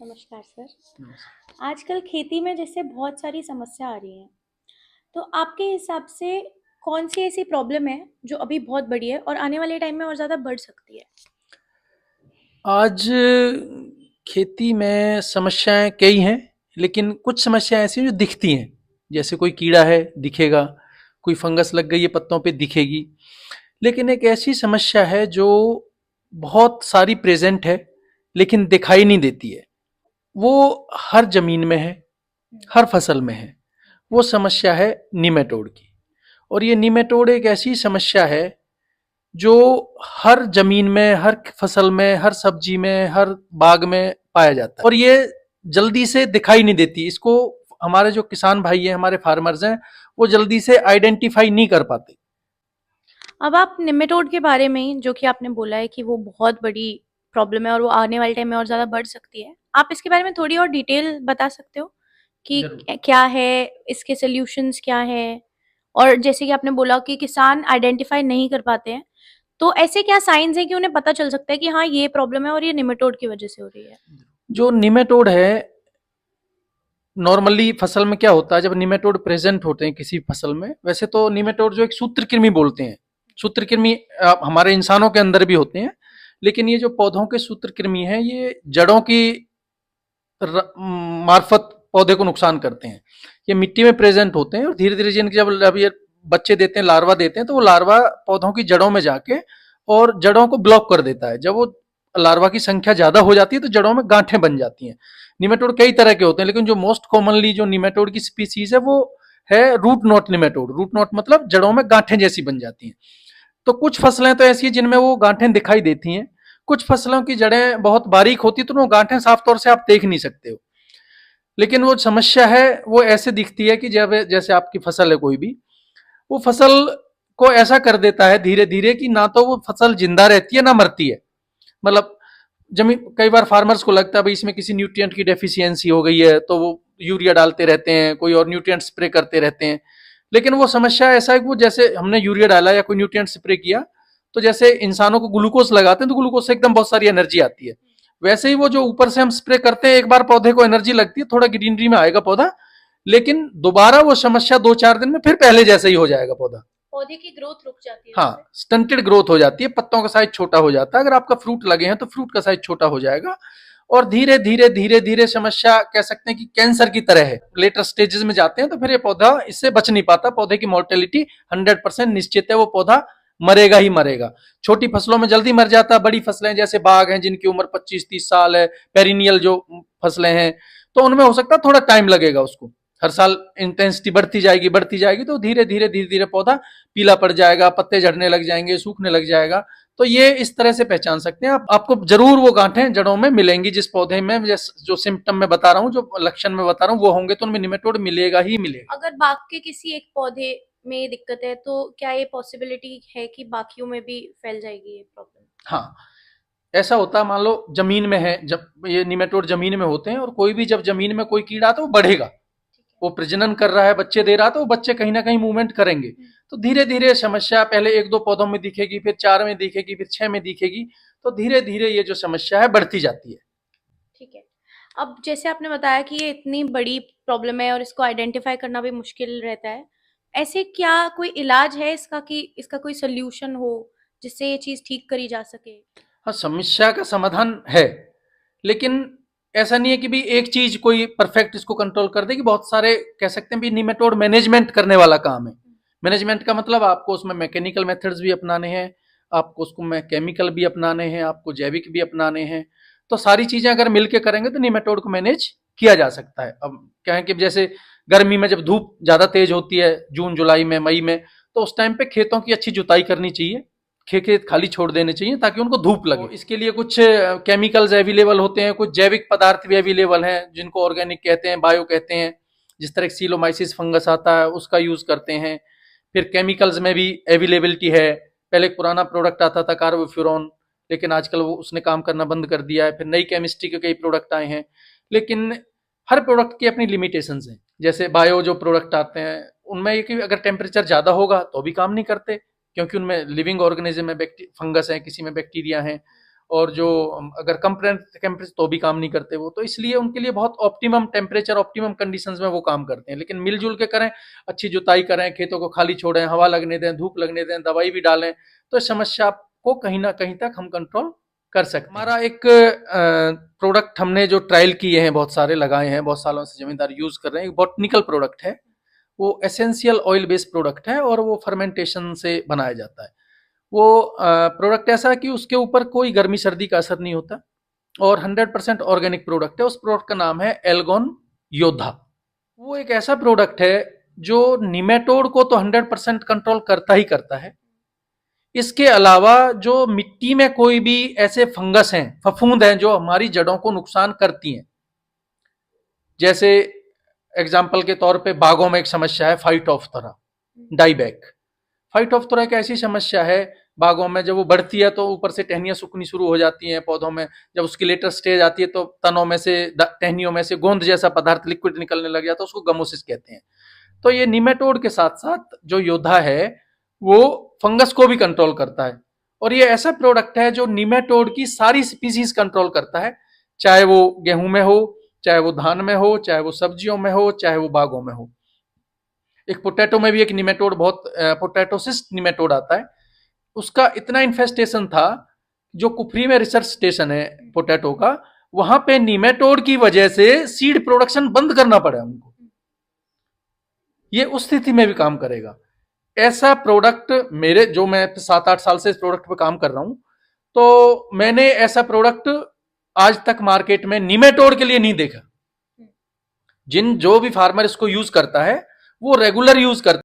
नमस्कार सर। नमस्कार। आजकल खेती में जैसे बहुत सारी समस्या आ रही हैं, तो आपके हिसाब से कौन सी ऐसी प्रॉब्लम है जो अभी बहुत बड़ी है और आने वाले टाइम में और ज़्यादा बढ़ सकती है? आज खेती में समस्याएं कई हैं, लेकिन कुछ समस्याएं ऐसी हैं जो दिखती हैं। जैसे कोई कीड़ा है, दिखेगा। कोई फंगस लग गई है पत्तों पे, दिखेगी। लेकिन एक ऐसी समस्या है जो बहुत सारी प्रेजेंट है, लेकिन दिखाई नहीं देती है। वो हर जमीन में है, हम्म। हर फसल में है। वो समस्या है निमेटोड की। और ये निमेटोड एक ऐसी समस्या है जो हर जमीन में, हर फसल में, हर सब्जी में, हर बाग में पाया जाता है। और ये जल्दी से दिखाई नहीं देती। इसको हमारे जो किसान भाई हैं, हमारे फार्मर्स हैं, वो जल्दी से आइडेंटिफाई नहीं कर पाते। अब आप निमेटोड के बारे में, जो कि आपने बोला है कि वो बहुत बड़ी प्रॉब्लम है और वो आने वाले टाइम में और ज़्यादा बढ़ सकती है, आप इसके बारे में थोड़ी और डिटेल बता सकते हो कि जरूर। क्या है, इसके सॉल्यूशंस क्या है? और जैसे कि आपने बोला कि किसान आइडेंटिफाई नहीं कर पाते हैं, तो ऐसे क्या साइंस हैं कि उन्हें पता चल सकता है कि हाँ, ये प्रॉब्लम है और ये निमेटोड की वजह से हो रही है? जो निमेटोड है, नॉर्मली फसल में क्या होता है, जब निमेटोड प्रेजेंट होते हैं किसी फसल में, वैसे तो निमेटोड जो एक सूत्रकृमि बोलते हैं। सूत्रकृमि हमारे इंसानों के अंदर भी होते हैं, लेकिन ये जो पौधों के सूत्रकृमि हैं, ये जड़ों की मार्फत पौधे को नुकसान करते हैं। ये मिट्टी में प्रेजेंट होते हैं और धीरे धीरे जिनके जब ये बच्चे देते हैं, लार्वा देते हैं, तो वो लार्वा पौधों की जड़ों में जाके और जड़ों को ब्लॉक कर देता है। जब वो लार्वा की संख्या ज्यादा हो जाती है तो जड़ों में गांठें बन जाती हैं। निमेटोड कई तरह के होते हैं, लेकिन जो मोस्ट कॉमनली जो निमेटोड की स्पीसीज है वो है root knot nematode. Root knot मतलब जड़ों में गांठें जैसी बन जाती हैं। तो कुछ फसलें तो ऐसी हैं जिनमें वो गांठें दिखाई देती हैं। कुछ फसलों की जड़ें बहुत बारीक होती, तो वो गांठें साफ तौर से आप देख नहीं सकते हो। लेकिन वो समस्या है, वो ऐसे दिखती है कि जब जैसे आपकी फसल है कोई भी, वो फसल को ऐसा कर देता है धीरे धीरे कि ना तो वो फसल जिंदा रहती है ना मरती है। मतलब जमीन, कई बार फार्मर्स को लगता है भाई इसमें किसी न्यूट्रिएंट की डेफिशिएंसी हो गई है, तो वो यूरिया डालते रहते हैं, कोई और न्यूट्रिएंट स्प्रे करते रहते हैं। लेकिन वो समस्या ऐसा है कि वो जैसे हमने यूरिया डाला या कोई न्यूट्रिएंट स्प्रे किया, तो जैसे इंसानों को ग्लूकोज लगाते हैं तो ग्लूकोज से एकदम बहुत सारी एनर्जी आती है। वैसे ही वो जो ऊपर से हम स्प्रे करते हैं, एक बार पौधे को एनर्जी लगती है, थोड़ा ग्रीनरी में आएगा पौधा, लेकिन दोबारा वो समस्या 2-4 दिन में फिर पहले जैसे ही हो जाएगा पौधा। पौधे की ग्रोथ रुक जाती है उससे? हाँ, स्टंटेड ग्रोथ हो जाती है, पत्तों का साइज छोटा हो जाता है। अगर आपका फ्रूट लगे हैं तो फ्रूट का साइज छोटा हो जाएगा। और धीरे धीरे धीरे धीरे समस्या कह सकते हैं कि कैंसर की तरह है। लेटर स्टेजेस में जाते हैं तो फिर ये पौधा इससे बच नहीं पाता। पौधे की मोर्टेलिटी 100% निश्चित है, वो पौधा मरेगा ही मरेगा। छोटी फसलों में जल्दी मर जाता है। बड़ी फसलें जैसे बाग हैं जिनकी उम्र 25-30 साल है, पेरिनियल जो फसलें हैं, तो उनमें हो सकता है थोड़ा टाइम लगेगा उसको। हर साल इंटेंसिटी बढ़ती जाएगी, तो धीरे धीरे धीरे धीरे पौधा पीला पड़ जाएगा, पत्ते झड़ने लग जाएंगे, सूखने लग जाएगा। तो ये इस तरह से पहचान सकते हैं आप। आपको जरूर वो गांठें जड़ों में मिलेंगी जिस पौधे में, जो सिम्टम मैं बता रहा हूँ, जो लक्षण मैं बता रहा हूँ, वो होंगे तो उनमें निमेटोड मिलेगा ही मिलेगा। अगर बाग के किसी एक पौधे में ये दिक्कत है, तो क्या ये पॉसिबिलिटी है कि बाकियों में भी फैल जाएगी ये प्रॉब्लम? हाँ, ऐसा होता है, मान लो जमीन में है, जब ये निमेटोड जमीन में होते हैं, और कोई भी जब जमीन में कोई कीड़ा आता है वो बढ़ेगा। ठीक है। वो प्रजनन कर रहा है, बच्चे दे रहा है, तो वो बच्चे कहीं ना कहीं मूवमेंट करेंगे। तो धीरे धीरे समस्या पहले 1-2 पौधों में दिखेगी, फिर 4 में दिखेगी, फिर 6 में दिखेगी। तो धीरे धीरे ये जो समस्या है बढ़ती जाती है। ठीक है। अब जैसे आपने बताया कि ये इतनी बड़ी प्रॉब्लम है और इसको आइडेंटिफाई करना भी मुश्किल रहता है। ऐसे क्या कोई इलाज है इसका कि इसका कोई सॉल्यूशन हो जिससे ये चीज़ ठीक करी जा सके? हाँ, समस्या का समाधान है, लेकिन ऐसा नहीं है कि भी एक चीज कोई परफेक्ट इसको कंट्रोल कर देगी। बहुत सारे कह सकते हैं भी निमेटोड मैनेजमेंट करने वाला काम है। मैनेजमेंट का मतलब आपको उसमें मैकेनिकल मेथड्स भी अपनाने हैं, आपको उसको में केमिकल भी अपनाने हैं, आपको जैविक भी अपनाने हैं। तो सारी चीजें अगर मिलके करेंगे तो निमेटोड को मैनेज किया जा सकता है। अब क्या है कि जैसे गर्मी में जब धूप ज्यादा तेज होती है, जून जुलाई में, मई में, तो उस टाइम पे खेतों की अच्छी जुताई करनी चाहिए। खेत खाली छोड़ देने चाहिए ताकि उनको धूप लगे। इसके लिए कुछ केमिकल्स अवेलेबल होते हैं, कुछ जैविक पदार्थ भी अवेलेबल हैं जिनको ऑर्गेनिक कहते हैं, बायो कहते हैं। जिस तरह सीलोमाइसिस फंगस आता है उसका यूज करते हैं। फिर केमिकल्स में भी अवेलेबिलिटी है। पहले एक पुराना प्रोडक्ट आता था कार्बोफ्यूरॉन, लेकिन आजकल वो उसने काम करना बंद कर दिया है। फिर नई केमिस्ट्री के कई प्रोडक्ट आए हैं, लेकिन हर प्रोडक्ट की अपनी लिमिटेशंस हैं। जैसे बायो जो प्रोडक्ट आते हैं उनमें ये कि अगर टेम्परेचर ज्यादा होगा तो भी काम नहीं करते, क्योंकि उनमें लिविंग ऑर्गेनिज्म है, फंगस है, किसी में बैक्टीरिया है। और जो अगर कम टेम्परेचर तो भी काम नहीं करते वो, तो इसलिए उनके लिए बहुत ऑप्टिमम टेम्परेचर, ऑप्टिमम कंडीशंस में वो काम करते हैं। लेकिन मिलजुल के करें, अच्छी जुताई करें, खेतों को खाली छोड़ें, हवा लगने दें, धूप लगने दें, दवाई भी डालें, तो इस समस्या को कहीं ना कहीं तक हम कंट्रोल कर सकते हैं। हमारा एक प्रोडक्ट हमने जो ट्रायल किए हैं, बहुत सारे लगाए हैं, बहुत सालों से जमींदार यूज कर रहे हैं, एक बॉटनिकल प्रोडक्ट है, वो एसेंशियल ऑयल बेस्ड प्रोडक्ट है और वो फर्मेंटेशन से बनाया जाता है। वो प्रोडक्ट ऐसा है कि उसके ऊपर कोई गर्मी सर्दी का असर नहीं होता और 100% ऑर्गेनिक प्रोडक्ट है। उस प्रोडक्ट का नाम है एल्गोन योद्धा। वो एक ऐसा प्रोडक्ट है जो निमेटोड को तो 100% कंट्रोल करता ही करता है। इसके अलावा जो मिट्टी में कोई भी ऐसे फंगस हैं, फफूंद हैं जो हमारी जड़ों को नुकसान करती हैं, जैसे एग्जाम्पल के तौर पे बागों में एक समस्या है फाइटोप्थोरा डाइबैक। फाइटोप्थोरा एक ऐसी समस्या है बागों में, जब वो बढ़ती है तो ऊपर से टहनियां सूखनी शुरू हो जाती हैं पौधों में। जब उसकी लेटर स्टेज आती है तो तनों में से, टहनियों में से गोंद जैसा पदार्थ लिक्विड निकलने लग जाता है, उसको गमोसिस कहते हैं। तो ये निमेटोड के साथ साथ जो योद्धा है वो फंगस को भी कंट्रोल करता है और ये ऐसा प्रोडक्ट है जो निमेटोड की सारी स्पीसीज कंट्रोल करता है, चाहे वो गेहूं में हो, चाहे वो धान में हो, चाहे वो सब्जियों में हो, चाहे वो बागों में हो। एक पोटैटो में भी एक निमेटोड, बहुत पोटैटोसिस्ट निमेटोड आता है, उसका इतना इन्फेस्टेशन था, जो कुफरी में रिसर्च स्टेशन है पोटैटो का, वहां पे निमेटोड की वजह से सीड प्रोडक्शन बंद करना पड़ा उनको। ये उस स्थिति में भी काम करेगा। ऐसा प्रोडक्ट मेरे, जो मैं 7-8 साल से इस प्रोडक्ट पे काम कर रहा हूं, तो मैंने ऐसा प्रोडक्ट आज तक मार्केट में निमेटोड के लिए नहीं देखा। जो भी फार्मर इसको यूज करता है वो रेगुलर यूज करता है।